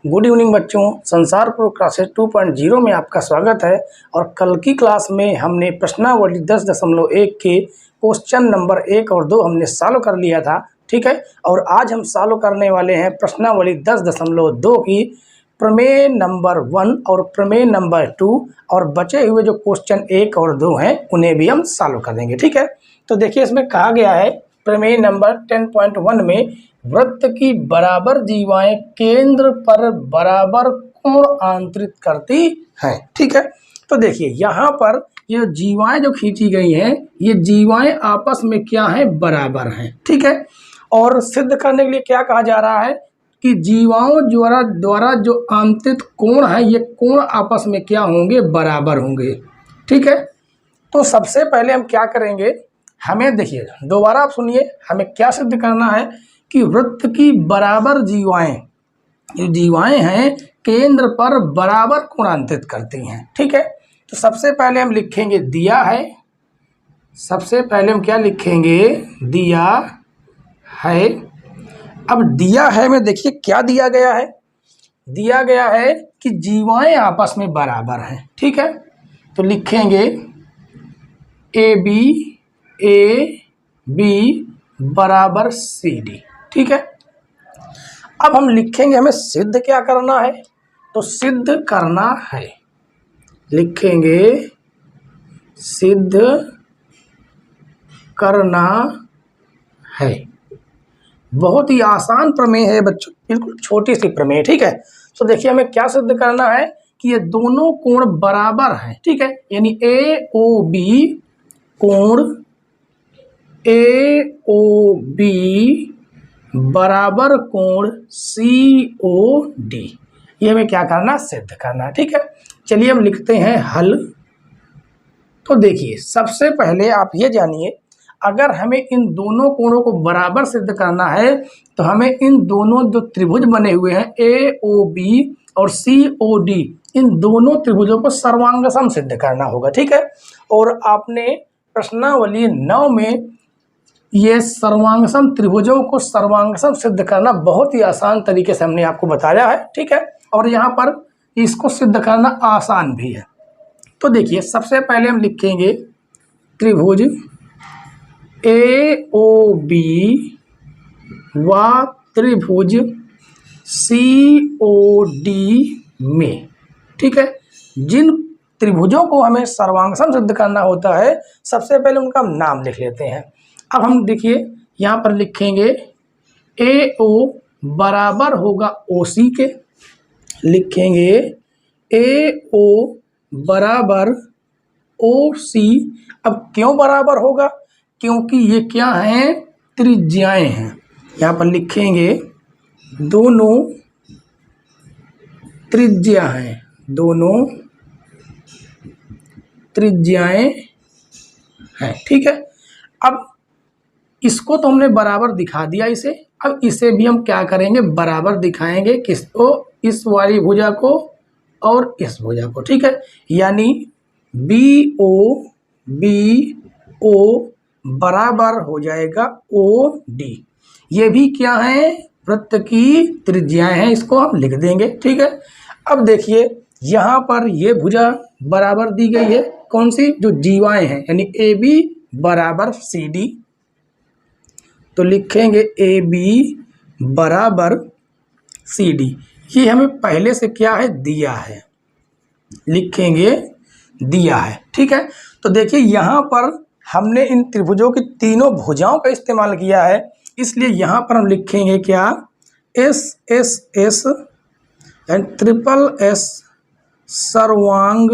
Good evening बच्चों, Sansarpur classes 2.0 में आपका स्वागत है। और कल की क्लास में हमने प्रश्नावली 10.1 के क्वेश्चन नंबर 1 और 2 हमने सॉल्व कर लिया था, ठीक है। और आज हम सॉल्व करने वाले हैं प्रश्नावली 10.2 की प्रमेय नंबर 1 और प्रमेय नंबर 2, और बचे हुए जो क्वेश्चन 1 और 2 हैं उन्हें भी हम सॉल्व कर देंगे, ठीक है। तो देखिए, इसमें कहा गया है प्रमेय नंबर 10.1 में वृत्त की बराबर जीवाएं केंद्र पर बराबर कोण आंतरित करती हैं, ठीक है। तो देखिए, यहाँ पर ये जीवाएं जो खींची गई हैं, ये जीवाएं आपस में क्या हैं, बराबर हैं, ठीक है। और सिद्ध करने के लिए क्या कहा जा रहा है कि जीवाओं द्वारा जो आंतरित कोण है, ये कोण आपस में क्या होंगे, बराबर होंगे, ठीक है। तो सबसे पहले हम क्या करेंगे, हमें देखिए दोबारा आप सुनिए, हमें क्या सिद्ध करना है कि वृत्त की बराबर जीवाएं, ये जीवाएं हैं केंद्र पर बराबर कोणांतरित करती हैं, ठीक है। तो सबसे पहले हम लिखेंगे दिया है, सबसे पहले हम क्या लिखेंगे, दिया है। अब दिया है में देखिए क्या दिया गया है, दिया गया है कि जीवाएं आपस में बराबर हैं, ठीक है। तो लिखेंगे ए बी बराबर सी डी, ठीक है। अब हम लिखेंगे, हमें सिद्ध क्या करना है, तो सिद्ध करना है, लिखेंगे सिद्ध करना है। बहुत ही आसान प्रमेय है बच्चों, बिल्कुल छोटी सी प्रमेय, ठीक है। तो देखिए, हमें क्या सिद्ध करना है कि ये दोनों कोण बराबर हैं, ठीक है। यानी ए ओ बी कोण ए ओ बी बराबर कोण सी ओ डी, ये हमें क्या करना, सिद्ध करना, ठीक है। चलिए हम लिखते हैं हल। तो देखिए, सबसे पहले आप ये जानिए, अगर हमें इन दोनों कोणों को बराबर सिद्ध करना है तो हमें इन दोनों जो त्रिभुज बने हुए हैं ए ओ बी और सी ओ डी, इन दोनों त्रिभुजों को सर्वांग सम सिद्ध करना होगा, ठीक है। और आपने प्रश्नावली 9 में ये सर्वांगसम त्रिभुजों को सर्वांगसम सिद्ध करना बहुत ही आसान तरीके से हमने आपको बताया है, ठीक है। और यहाँ पर इसको सिद्ध करना आसान भी है। तो देखिए, सबसे पहले हम लिखेंगे त्रिभुज ए ओ बी व त्रिभुज सी ओ डी में, ठीक है। जिन त्रिभुजों को हमें सर्वांगसम सिद्ध करना होता है, सबसे पहले उनका हम नाम लिख लेते हैं। अब हम देखिए यहाँ पर लिखेंगे ए ओ बराबर होगा ओ सी के, लिखेंगे ए ओ बराबर ओ सी। अब क्यों बराबर होगा, क्योंकि ये क्या हैं, त्रिज्याएं हैं। यहाँ पर लिखेंगे दोनों त्रिज्या हैं, दोनों त्रिज्याएं हैं, ठीक है। अब इसको तो हमने बराबर दिखा दिया इसे, अब इसे भी हम क्या करेंगे, बराबर दिखाएंगे, किसको, इस वाली भुजा को और इस भुजा को, ठीक है। यानी बी ओ बराबर हो जाएगा ओ डी। ये भी क्या है, वृत्त की त्रिज्याएं हैं, इसको हम लिख देंगे, ठीक है। अब देखिए, यहाँ पर ये भुजा बराबर दी गई है, कौन सी, जो जीवाएं हैं, यानी ए बी बराबर सी डी। तो लिखेंगे ए बी बराबर सी डी, ये हमें पहले से क्या है, दिया है, लिखेंगे दिया है, ठीक है। तो देखिए, यहाँ पर हमने इन त्रिभुजों की तीनों भुजाओं का इस्तेमाल किया है, इसलिए यहाँ पर हम लिखेंगे क्या, S S S and triple S सर्वांग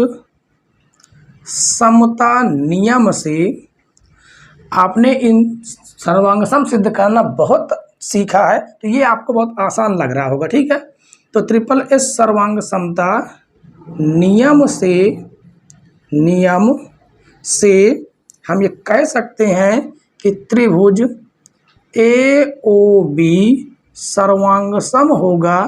समता नियम से। आपने इन सर्वांगसम सिद्ध करना बहुत सीखा है, तो ये आपको बहुत आसान लग रहा होगा, ठीक है। तो ट्रिपल एस सर्वांग समता नियम से हम ये कह सकते हैं कि त्रिभुज ए ओ बी सर्वांगसम होगा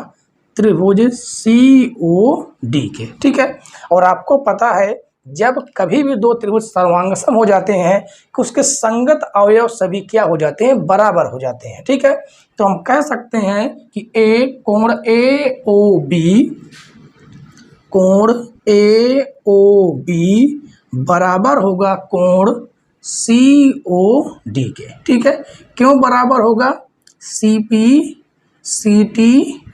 त्रिभुज सी ओ डी के, ठीक है। और आपको पता है जब कभी भी दो त्रिभुज सर्वांगसम हो जाते हैं कि उसके संगत अवयव सभी क्या हो जाते हैं, बराबर हो जाते हैं। ठीक है, तो हम कह सकते हैं कि कोण AOB बराबर होगा कोण COD के। ठीक है, क्यों बराबर होगा? CPCT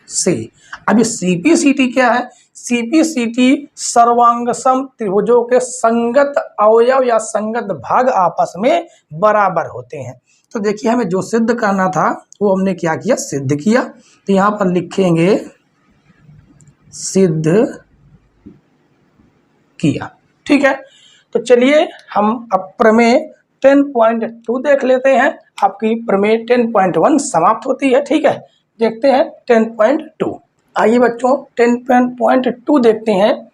से। अब ये CPCT क्या है? CPCT सर्वांगसम त्रिभुजों के संगत अवयव या संगत भाग आपस में बराबर होते हैं। तो देखिए, हमें जो सिद्ध करना था वो हमने क्या किया, सिद्ध किया। तो यहाँ पर लिखेंगे सिद्ध किया। ठीक है, तो चलिए हम अब प्रमेय 10.2 देख लेते हैं। आपकी प्रमेय 10.1 समाप्त होती है। ठीक है, देखते हैं 10.2। आइए बच्चों 10.2 देखते हैं।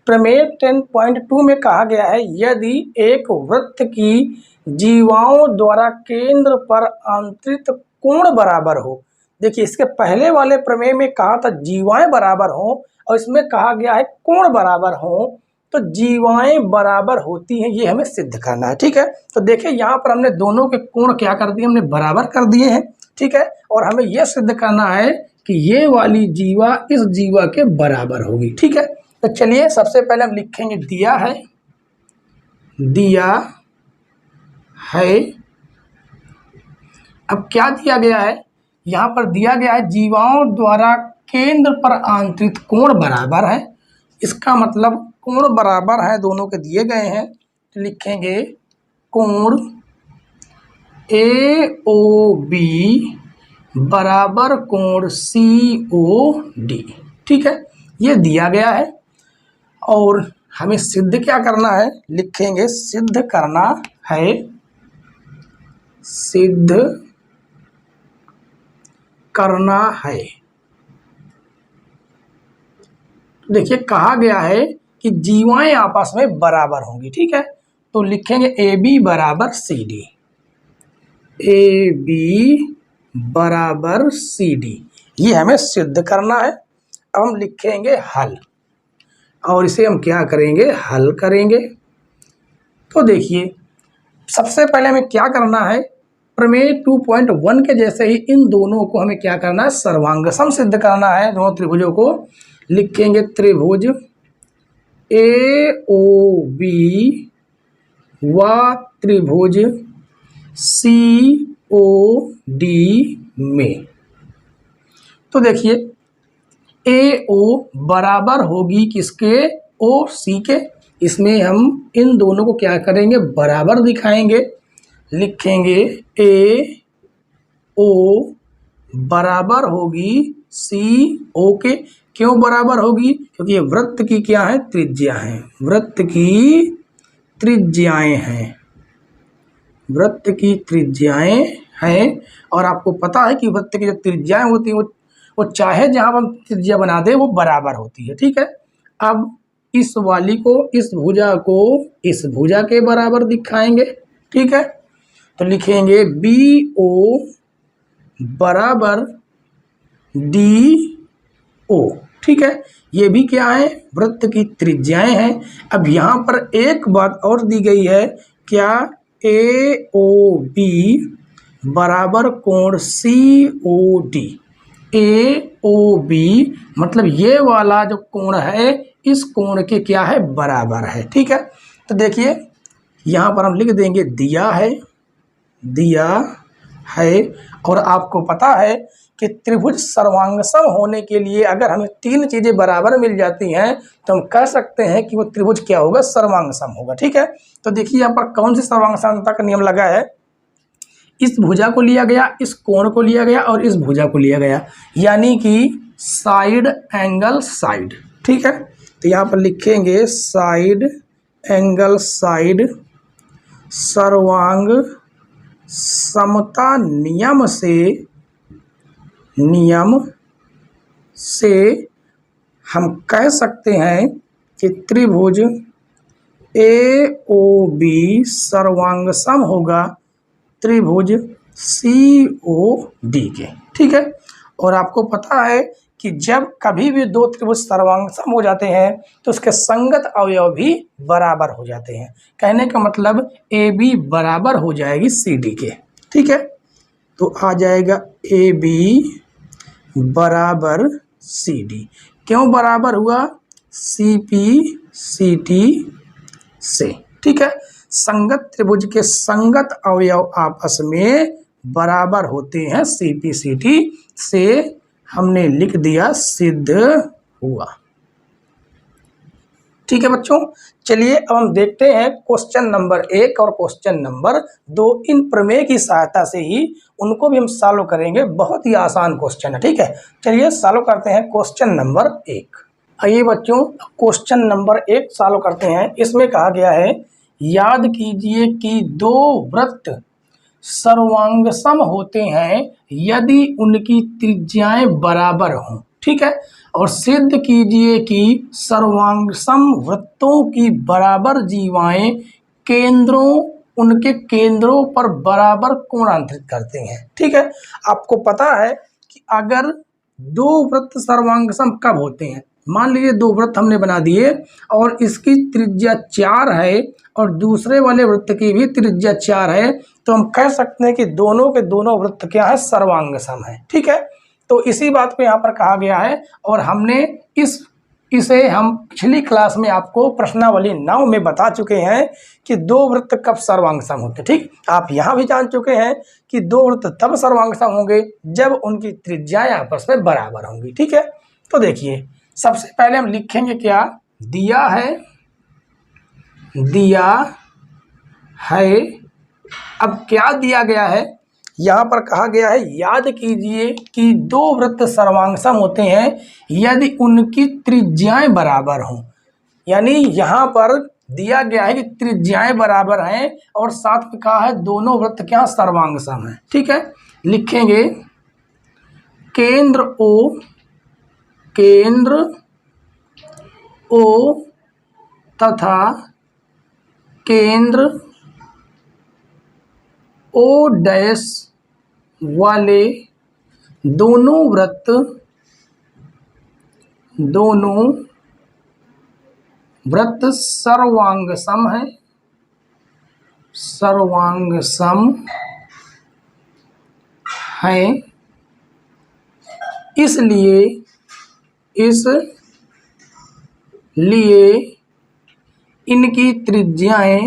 प्रमेय 10.2 में कहा गया है, यदि एक वृत्त की जीवाओं द्वारा केंद्र पर आंतरिक कोण बराबर हो। देखिए, इसके पहले वाले प्रमेय में कहा था जीवाएं बराबर हों, और इसमें कहा गया है कोण बराबर हों। तो जीवाएं बराबर होती हैं, ये हमें सिद्ध करना है। ठीक है, तो देखिए यहाँ पर हमने दोनों के कोण क्या कर दिए, हमने बराबर कर दिए हैं। ठीक है, और हमें यह सिद्ध करना है कि ये वाली जीवा इस जीवा के बराबर होगी। ठीक है, तो चलिए सबसे पहले हम लिखेंगे दिया है अब क्या दिया गया है, यहाँ पर दिया गया है जीवाओं द्वारा केंद्र पर आंतरिक कोण बराबर है। इसका मतलब कोण बराबर है, दोनों के दिए गए हैं। तो लिखेंगे कोण AOB बराबर कोण COD। ठीक है, ये दिया गया है और हमें सिद्ध क्या करना है, लिखेंगे सिद्ध करना है, सिद्ध करना है। देखिए कहा गया है कि जीवाएं आपस में बराबर होंगी। ठीक है, तो लिखेंगे AB बराबर CD, AB बराबर CD, ये हमें सिद्ध करना है। अब हम लिखेंगे हल, और इसे हम क्या करेंगे, हल करेंगे। तो देखिए सबसे पहले हमें क्या करना है, प्रमेय 2.1 के जैसे ही इन दोनों को हमें क्या करना है, सर्वांगसम सिद्ध करना है। दोनों त्रिभुजों को लिखेंगे त्रिभुज AOB व त्रिभुज COD में। तो देखिए AO बराबर होगी किसके, OC के। इसमें हम इन दोनों को क्या करेंगे, बराबर दिखाएंगे। लिखेंगे AO बराबर होगी CO के। क्यों बराबर होगी, क्योंकि ये वृत्त की क्या है, त्रिज्या है। वृत्त की त्रिज्याएं हैं, वृत्त की त्रिज्याएं हैं। और आपको पता है कि वृत्त की जो त्रिज्याएं होती हैं वो चाहे जहां हम त्रिज्या बना दे वो बराबर होती है। ठीक है, अब इस वाली को, इस भुजा को इस भुजा के बराबर दिखाएंगे। ठीक है, तो लिखेंगे BO बराबर DO। ठीक है, ये भी क्या है, वृत्त की त्रिज्याएं हैं। अब यहाँ पर एक बात और दी गई है, क्या, AOB बराबर कोण COD। AOB मतलब ये वाला जो कोण है इस कोण के क्या है, बराबर है। ठीक है, तो देखिए यहाँ पर हम लिख देंगे दिया है। और आपको पता है कि त्रिभुज सर्वांगसम होने के लिए अगर हमें तीन चीज़ें बराबर मिल जाती हैं तो हम कह सकते हैं कि वो त्रिभुज क्या होगा, सर्वांगसम होगा। ठीक है, तो देखिए यहाँ पर कौन सी सर्वांगसमता का नियम लगा है, इस भुजा को लिया गया, इस कोण को लिया गया और इस भुजा को लिया गया, यानी कि साइड एंगल साइड। ठीक है, तो यहाँ पर लिखेंगे साइड एंगल साइड सर्वांग समता नियम से हम कह सकते हैं कि त्रिभुज AOB सर्वांगसम होगा त्रिभुज COD के। ठीक है, और आपको पता है कि जब कभी भी दो त्रिभुज सर्वांगसम हो जाते हैं तो उसके संगत अवयव भी बराबर हो जाते हैं। कहने का मतलब ए बी बराबर हो जाएगी सी डी के। ठीक है, तो आ जाएगा ए बी बराबर सी डी। क्यों बराबर हुआ? सी पी सी टी से। ठीक है, संगत त्रिभुज के संगत अवयव आपस में बराबर होते हैं, सी पी सी टी से हमने लिख दिया सिद्ध हुआ। ठीक है बच्चों, चलिए अब हम देखते हैं क्वेश्चन नंबर 1 और क्वेश्चन नंबर 2। इन प्रमेय की सहायता से ही उनको भी हम सॉल्व करेंगे, बहुत ही आसान क्वेश्चन है। ठीक है, चलिए सॉल्व करते हैं क्वेश्चन नंबर 1। आइए बच्चों, क्वेश्चन नंबर 1 सॉल्व करते हैं। इसमें कहा गया है, याद कीजिए कि दो वृत्त सर्वांगसम होते हैं यदि उनकी त्रिज्याएं बराबर हों। ठीक है, और सिद्ध कीजिए कि सर्वांगसम वृत्तों की बराबर जीवाएं उनके केंद्रों पर बराबर कोणांतरित करते हैं। ठीक है, आपको पता है कि अगर दो वृत्त सर्वांगसम कब होते हैं? मान लीजिए दो वृत्त हमने बना दिए और इसकी त्रिज्या 4 है और दूसरे वाले वृत्त की भी त्रिज्या 4 है, तो हम कह सकते हैं कि दोनों के दोनों वृत्त क्या है? सर्वांगसम है। ठीक है, तो इसी बात को यहाँ पर कहा गया है और हमने इसे हम पिछली क्लास में आपको प्रश्नावली 9 में बता चुके हैं कि दो वृत्त कब सर्वांगसम होते हैं। ठीक, आप यहाँ भी जान चुके हैं कि दो वृत्त तब सर्वांगसम होंगे जब उनकी त्रिज्याएं आपस में बराबर होंगी। ठीक है, तो देखिए सबसे पहले हम लिखेंगे क्या दिया है। अब क्या दिया गया है? यहाँ पर कहा गया है, याद कीजिए कि दो वृत्त सर्वांगसम होते हैं यदि उनकी त्रिज्याएं बराबर हों। यानी यहाँ पर दिया गया है कि त्रिज्याएं बराबर हैं और साथ में कहा है दोनों वृत्त क्या सर्वांगसम हैं। ठीक है, लिखेंगे केंद्र O तथा केंद्र O डैश वाले दोनों वृत्त सर्वांगसम हैं। इसलिए इनकी त्रिज्याएं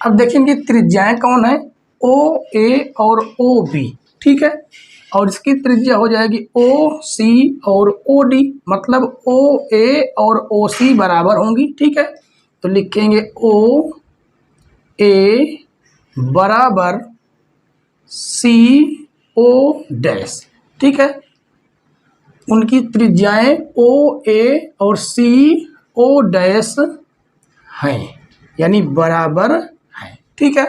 अब देखिए इनकी त्रिज्याएं कौन है? ओ ए और ओ बी। ठीक है, और इसकी त्रिज्या हो जाएगी ओ सी और ओ डी, मतलब ओ ए और ओ सी बराबर होंगी। ठीक है, तो लिखेंगे ओ ए बराबर सी ओ डैश। ठीक है, उनकी त्रिज्याएं ओ ए और सी ओ डैश हैं, यानी बराबर हैं। ठीक है,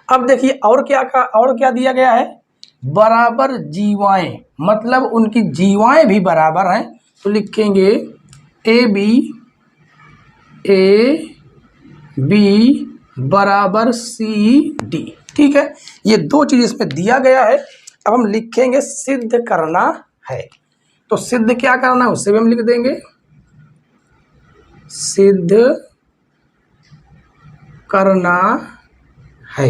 अब देखिए और क्या दिया गया है? बराबर जीवाएं, मतलब उनकी जीवाएं भी बराबर हैं। तो लिखेंगे ए बी बराबर सी डी। ठीक है, ये दो चीज इसमें दिया गया है। अब हम लिखेंगे सिद्ध करना है। तो सिद्ध क्या करना है उससे भी हम लिख देंगे, सिद्ध करना है।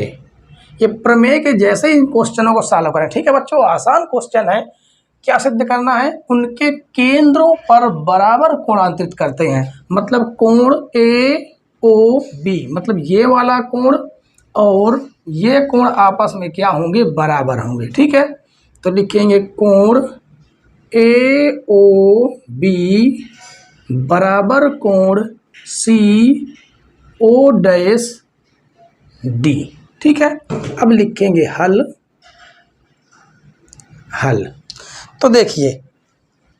ये प्रमेय के जैसे इन क्वेश्चनों को सॉल्व करें। ठीक है बच्चों, आसान क्वेश्चन है। क्या सिद्ध करना है? उनके केंद्रों पर बराबर कोणांतरित करते हैं, मतलब कोण ए ओ बी, मतलब ये वाला कोण और ये कोण आपस में क्या होंगे? बराबर होंगे। ठीक है, तो लिखेंगे कोण ए ओ बी बराबर कोण सी ओ डैश डी। ठीक है, अब लिखेंगे हल। तो देखिए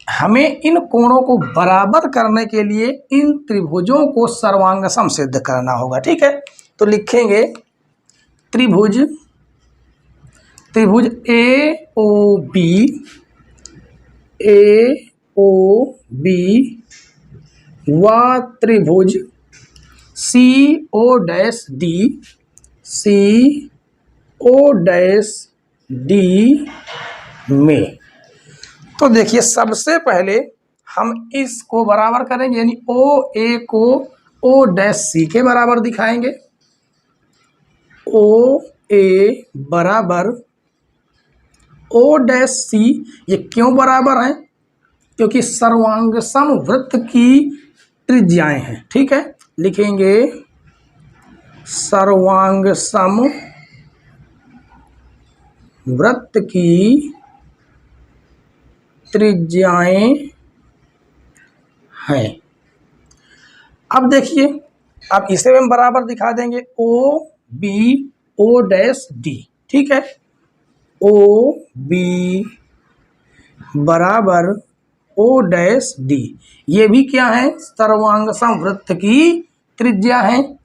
हमें इन कोणों को बराबर करने के लिए इन त्रिभुजों को सर्वांगसम सिद्ध करना होगा। ठीक है, तो लिखेंगे त्रिभुज ए ओ बी व त्रिभुज C O dash D C O dash D में। तो देखिए सबसे पहले हम इसको बराबर करेंगे, यानी ओ ए को ओ डैश सी के बराबर दिखाएंगे। ओ ए बराबर ओ डैश सी, ये क्यों बराबर है? क्योंकि सर्वांग समवृत्त की त्रिज्याएं हैं। ठीक है, लिखेंगे सर्वांग समवृत्त की त्रिज्याएं हैं। अब देखिए, अब इसे हम बराबर दिखा देंगे, O B O dash D. ठीक है, ओ बी बराबर ओ डैश डी, ये भी क्या है? सर्वांग समवृत्त की त्रिज्या है।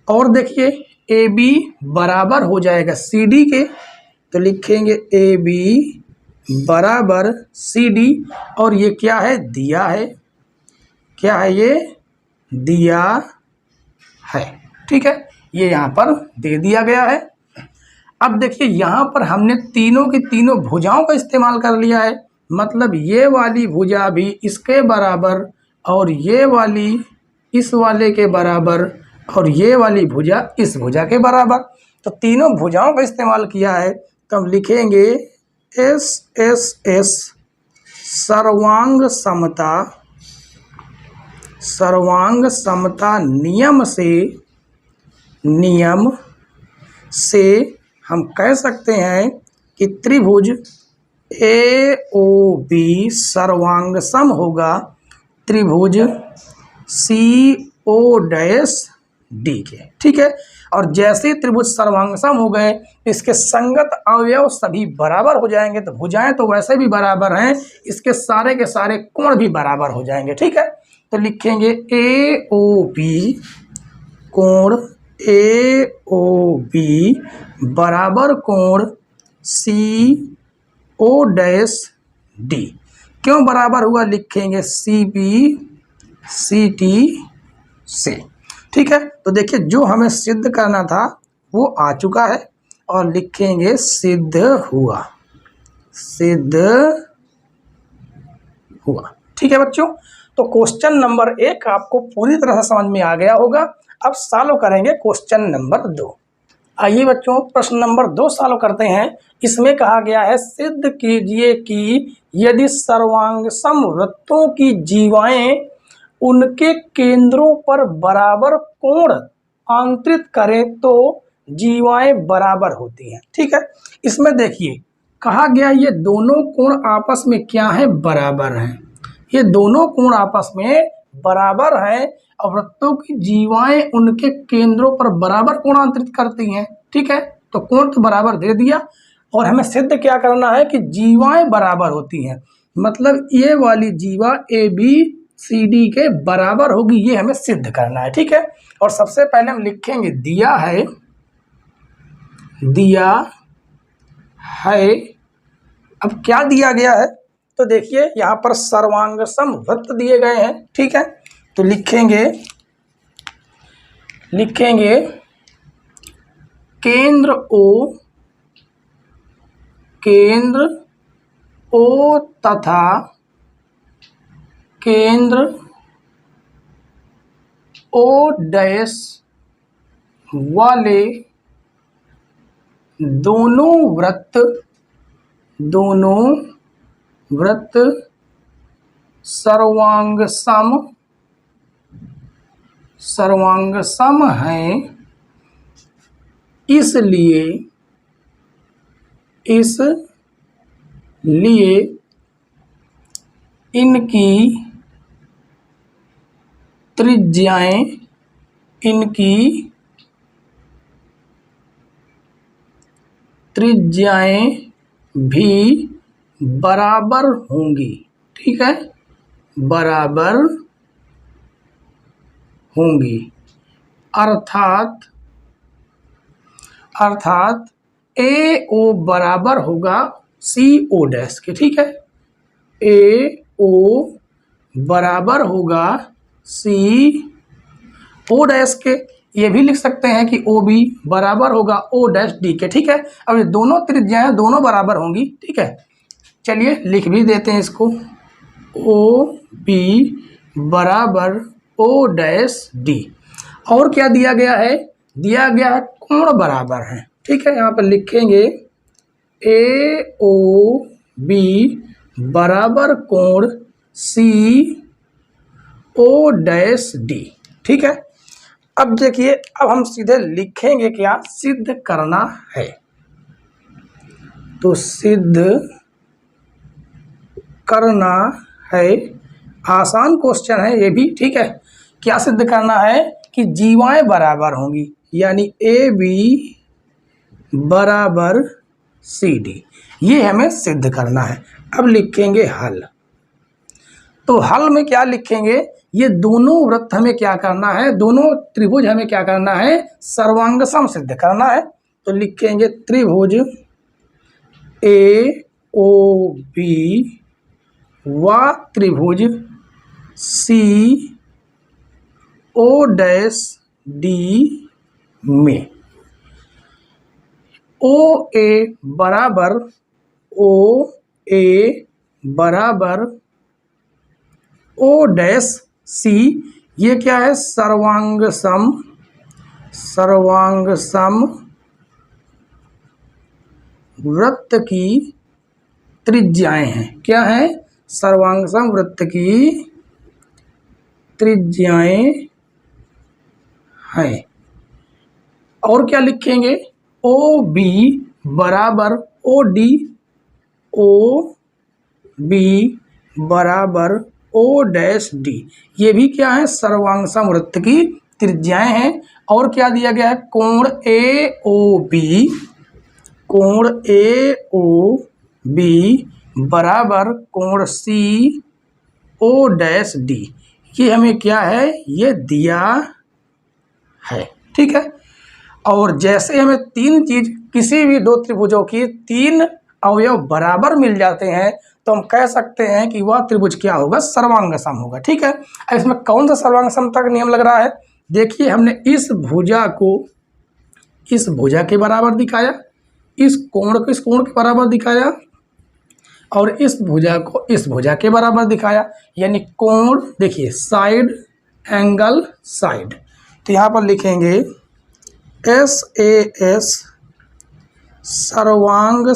और देखिए ए बी बराबर हो जाएगा सी डी के, तो लिखेंगे ए बी बराबर सी डी, और ये क्या है? दिया है। क्या है? ये दिया है। ठीक है, ये यहाँ पर दे दिया गया है। अब देखिए यहाँ पर हमने तीनों की तीनों भुजाओं का इस्तेमाल कर लिया है, मतलब ये वाली भुजा भी इसके बराबर, और ये वाली इस वाले के बराबर, और ये वाली भुजा इस भुजा के बराबर। तो तीनों भुजाओं का इस्तेमाल किया है, तो हम लिखेंगे एस एस एस सर्वांग समता नियम से हम कह सकते हैं कि त्रिभुज ए ओ बी सर्वांग सम होगा त्रिभुज सी ओ डैश डी के। ठीक है, और जैसे ही त्रिभुज सर्वांग सम हो गए, इसके संगत अवयव सभी बराबर हो जाएंगे। तो भुजाएं तो वैसे भी बराबर हैं, इसके सारे के सारे कोण भी बराबर हो जाएंगे। ठीक है, तो लिखेंगे ए ओ बी कोण ए ओ बी बराबर कोण सी ओ डैश डी। क्यों बराबर हुआ? लिखेंगे सी बी सी टी से। ठीक है, तो देखिए जो हमें सिद्ध करना था वो आ चुका है, और लिखेंगे सिद्ध हुआ। ठीक है बच्चों, तो क्वेश्चन नंबर 1 आपको पूरी तरह से समझ में आ गया होगा। अब सॉल्व करेंगे क्वेश्चन नंबर 2। आइए बच्चों, प्रश्न नंबर 2 सॉल्व करते हैं। इसमें कहा गया है सिद्ध कीजिए कि यदि सर्वांग समवृत्तों की जीवाएं उनके केंद्रों पर बराबर कोण आंतरित करें तो जीवाएं बराबर होती हैं। ठीक है, इसमें देखिए कहा गया ये दोनों कोण आपस में क्या है? बराबर हैं। ये दोनों कोण आपस में बराबर हैं, और वृत्तों की जीवाएं उनके केंद्रों पर बराबर कोण आंतरित करती हैं। ठीक है, तो कोण तो बराबर दे दिया, और हमें सिद्ध क्या करना है कि जीवाएं बराबर होती हैं, मतलब ये वाली जीवा ए बी सी डी के बराबर होगी, ये हमें सिद्ध करना है। ठीक है, और सबसे पहले हम लिखेंगे दिया है अब क्या दिया गया है? तो देखिए यहाँ पर सर्वांग समवृत्त दिए गए हैं। ठीक है, तो लिखेंगे केंद्र ओ तथा केंद्र ओ डैश वाले दोनों वृत्त सर्वांग सम हैं, इसलिए इनकी त्रिज्याएं भी बराबर होंगी। ठीक है, बराबर होंगी, अर्थात ए ओ बराबर होगा सी ओ डैश के। ठीक है, ए ओ बराबर होगा सी ओ डैश के। ये भी लिख सकते हैं कि ओ बी बराबर होगा ओ डैश डी के। ठीक है, अब ये दोनों त्रिज्याएं दोनों बराबर होंगी। ठीक है, चलिए लिख भी देते हैं इसको, ओ बी बराबर ओ डैश डी। और क्या दिया गया है, दिया गया है कोण बराबर है। ठीक है, यहाँ पर लिखेंगे ए ओ बी बराबर कोण सी ओ डैश डी। ठीक है, अब देखिए, अब हम सीधे लिखेंगे क्या, सिद्ध करना है। तो सिद्ध करना है, आसान क्वेश्चन है ये भी। ठीक है, क्या सिद्ध करना है कि जीवाएं बराबर होंगी, यानी ए बी बराबर सी डी, ये हमें सिद्ध करना है। अब लिखेंगे हल। तो हल में क्या लिखेंगे, ये दोनों वृत्त हमें क्या करना है, दोनों त्रिभुज हमें क्या करना है, सर्वांग सम सिद्ध करना है। तो लिखेंगे त्रिभुज ए ओ बी व त्रिभुज सी ओ डैश डी में ओ ए बराबर ओ डैश सी, ये क्या है, सर्वांग सम वृत्त की त्रिज्याएं हैं। क्या है, सर्वांग सम वृत्त की त्रिज्याएं हैं। और क्या लिखेंगे, ओ बी बराबर ओ डी, ओ बी बराबर ओ डैश डी, ये भी क्या है, सर्वांग सम वृत्त की त्रिज्याएं हैं। और क्या दिया गया है, कोण ए ओ बी बराबर कोण सी ओ डैश डी, ये हमें क्या है, ये दिया है। ठीक है, और जैसे हमें तीन चीज, किसी भी दो त्रिभुजों की तीन अवयव बराबर मिल जाते हैं, तो हम कह सकते हैं कि वह त्रिभुज क्या होगा, सर्वांग सम होगा। ठीक है, इसमें कौन सा सर्वांग समता का नियम लग रहा है, देखिए हमने इस भुजा को इस भुजा के बराबर दिखाया, इस कोण को इस कोण के बराबर दिखाया, और इस भुजा को इस भुजा के बराबर दिखाया, यानी कोण, देखिए साइड एंगल साइड। तो यहाँ पर लिखेंगे एस ए एस सर्वांग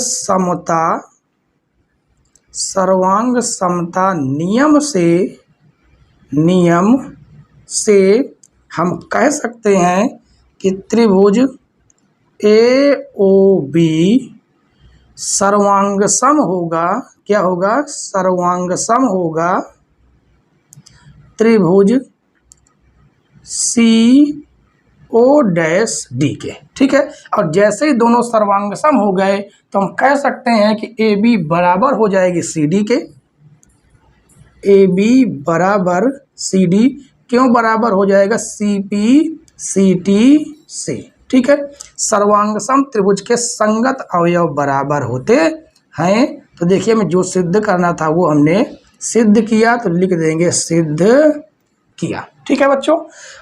समता नियम से हम कह सकते हैं कि त्रिभुज ए ओ बी सर्वांग सम होगा। क्या होगा, सर्वांग सम होगा त्रिभुज सी ओ डैश डी के। ठीक है, और जैसे ही दोनों सर्वांग सम हो गए, तो हम कह सकते हैं कि ए बी बराबर हो जाएगी सी डी के। ए बी बराबर सी डी, क्यों बराबर हो जाएगा, सी पी सी टी से। ठीक है, सर्वांग सम त्रिभुज के संगत अवयव बराबर होते हैं। तो देखिए, हमें जो सिद्ध करना था वो हमने सिद्ध किया, तो लिख देंगे सिद्ध किया। ठीक है बच्चों,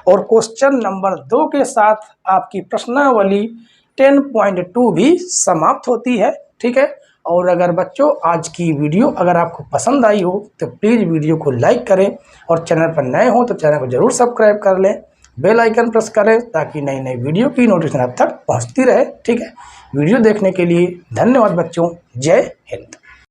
और क्वेश्चन नंबर 2 के साथ आपकी प्रश्नावली 10.2 भी समाप्त होती है। ठीक है, और अगर बच्चों आज की वीडियो अगर आपको पसंद आई हो तो प्लीज़ वीडियो को लाइक करें, और चैनल पर नए हो तो चैनल को जरूर सब्सक्राइब कर लें, बेल आइकन प्रेस करें ताकि नई नई वीडियो की नोटिफिकेशन आप तक पहुंचती रहे। ठीक है, वीडियो देखने के लिए धन्यवाद बच्चों, जय हिंद।